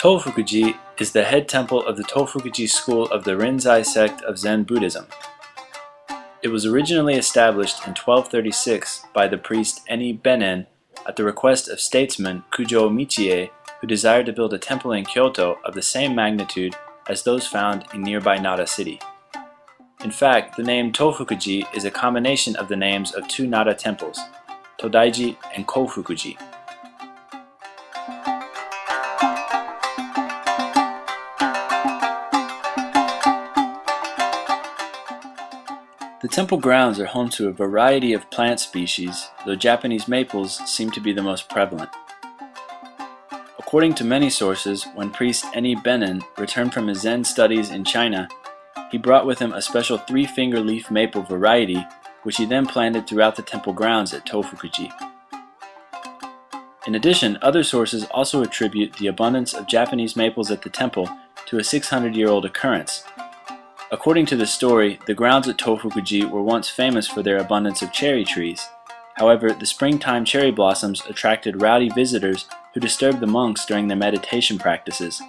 Tofukuji is the head temple of the Tofukuji school of the Rinzai sect of Zen Buddhism. It was originally established in 1236 by the priest Eni Bennen at the request of statesman Kujo Michie, who desired to build a temple in Kyoto of the same magnitude as those found in nearby Nara city. In fact, the name Tofukuji is a combination of the names of two Nara temples, Todaiji and Kofukuji. The temple grounds are home to a variety of plant species, though Japanese maples seem to be the most prevalent. According to many sources, when priest Eni Bennen returned from his Zen studies in China, he brought with him a special three-finger leaf maple variety, which he then planted throughout the temple grounds at Tofukuji. In addition, other sources also attribute the abundance of Japanese maples at the temple to a 600-year-old occurrence. According to the story, the grounds at Tofukuji were once famous for their abundance of cherry trees. However, the springtime cherry blossoms attracted rowdy visitors who disturbed the monks during their meditation practices.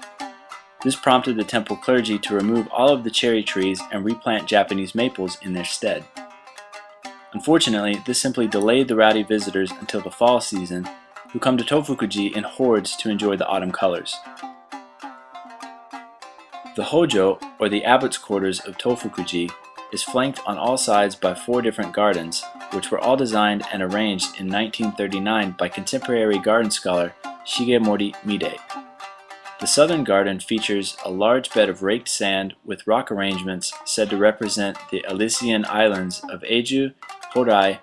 This prompted the temple clergy to remove all of the cherry trees and replant Japanese maples in their stead. Unfortunately, this simply delayed the rowdy visitors until the fall season, who come to Tofukuji in hordes to enjoy the autumn colors. The Hojo, or the abbot's quarters of Tofukuji, is flanked on all sides by 4 different gardens, which were all designed and arranged in 1939 by contemporary garden scholar Shigemori Mide. The southern garden features a large bed of raked sand with rock arrangements said to represent the Elysian islands of Eiju, Horai,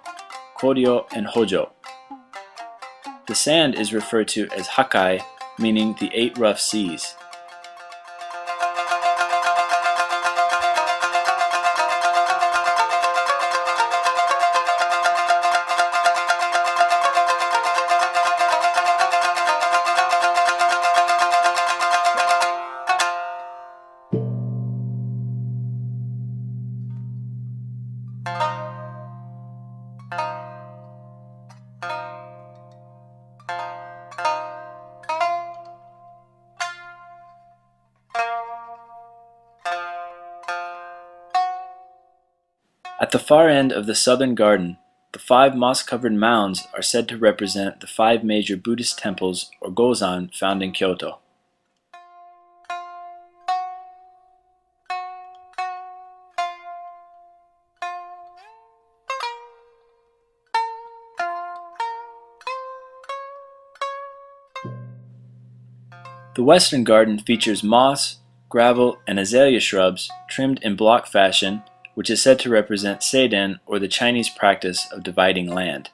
Koryo, and Hojo. The sand is referred to as Hakai, meaning the 8 rough seas. At the far end of the southern garden, the 5 moss-covered mounds are said to represent the 5 major Buddhist temples or gozan found in Kyoto. The western garden features moss, gravel, and azalea shrubs trimmed in block fashion, which is said to represent seiden, or the Chinese practice of dividing land.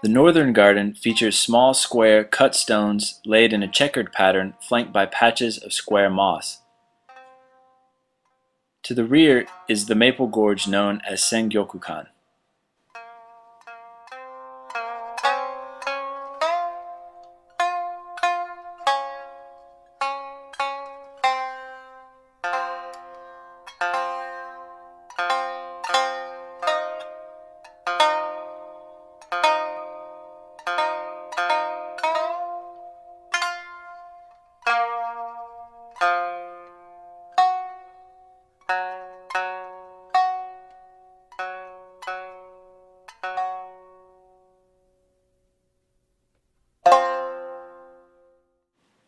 The northern garden features small square cut stones laid in a checkered pattern flanked by patches of square moss. To the rear is the maple gorge known as Sengyokukan.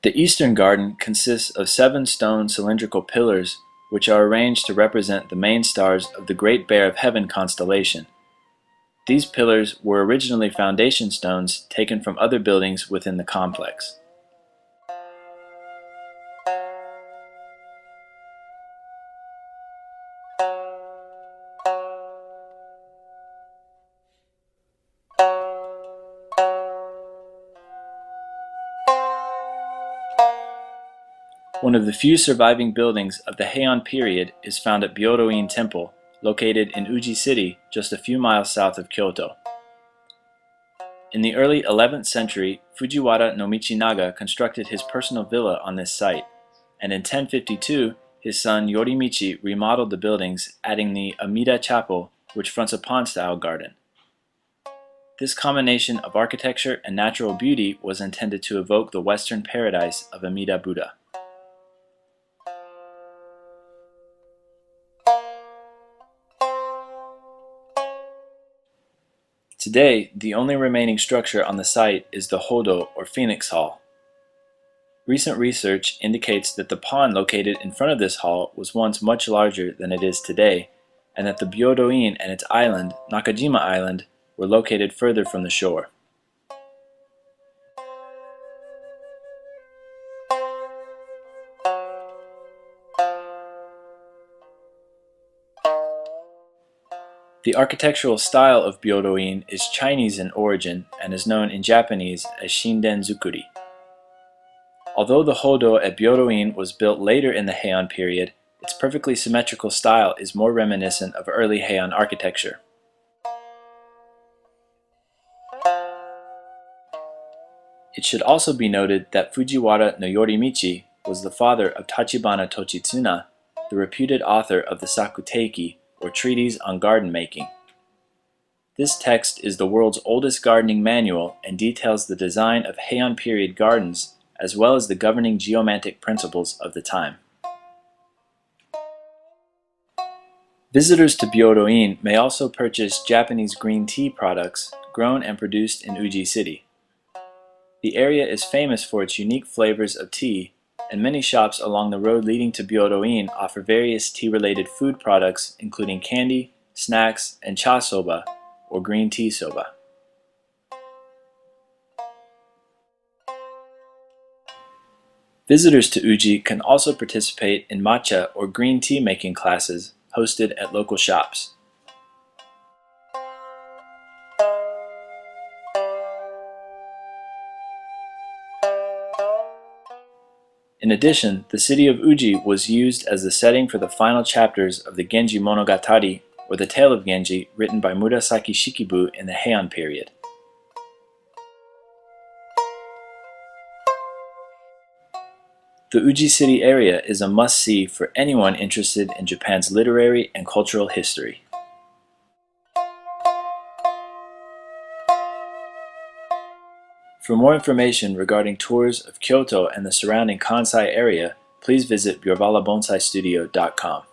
The eastern garden consists of 7 stone cylindrical pillars which are arranged to represent the main stars of the Great Bear of Heaven constellation. These pillars were originally foundation stones taken from other buildings within the complex. One of the few surviving buildings of the Heian period is found at Byodo-in Temple, located in Uji City, just a few miles south of Kyoto. In the early 11th century, Fujiwara no Michinaga constructed his personal villa on this site, and in 1052, his son Yorimichi remodeled the buildings, adding the Amida Chapel, which fronts a pond-style garden. This combination of architecture and natural beauty was intended to evoke the Western paradise of Amida Buddha. Today, the only remaining structure on the site is the Hodo, or Phoenix Hall. Recent research indicates that the pond located in front of this hall was once much larger than it is today, and that the Byodo-in and its island, Nakajima Island, were located further from the shore. The architectural style of Byodo-in is Chinese in origin and is known in Japanese as Shinden-zukuri. Although the Hodo at Byodo-in was built later in the Heian period, its perfectly symmetrical style is more reminiscent of early Heian architecture. It should also be noted that Fujiwara no Yorimichi was the father of Tachibana Tochitsuna, the reputed author of the Sakuteiki, or Treatise on Garden Making. This text is the world's oldest gardening manual and details the design of Heian period gardens as well as the governing geomantic principles of the time. Visitors to Byodo-in may also purchase Japanese green tea products grown and produced in Uji City. The area is famous for its unique flavors of tea, and many shops along the road leading to Byodo-in offer various tea-related food products including candy, snacks, and cha soba, or green tea soba. Visitors to Uji can also participate in matcha or green tea making classes hosted at local shops. In addition, the city of Uji was used as the setting for the final chapters of the Genji Monogatari, or the Tale of Genji, written by Murasaki Shikibu in the Heian period. The Uji City area is a must-see for anyone interested in Japan's literary and cultural history. For more information regarding tours of Kyoto and the surrounding Kansai area, please visit byorvalabonsaistudio.com.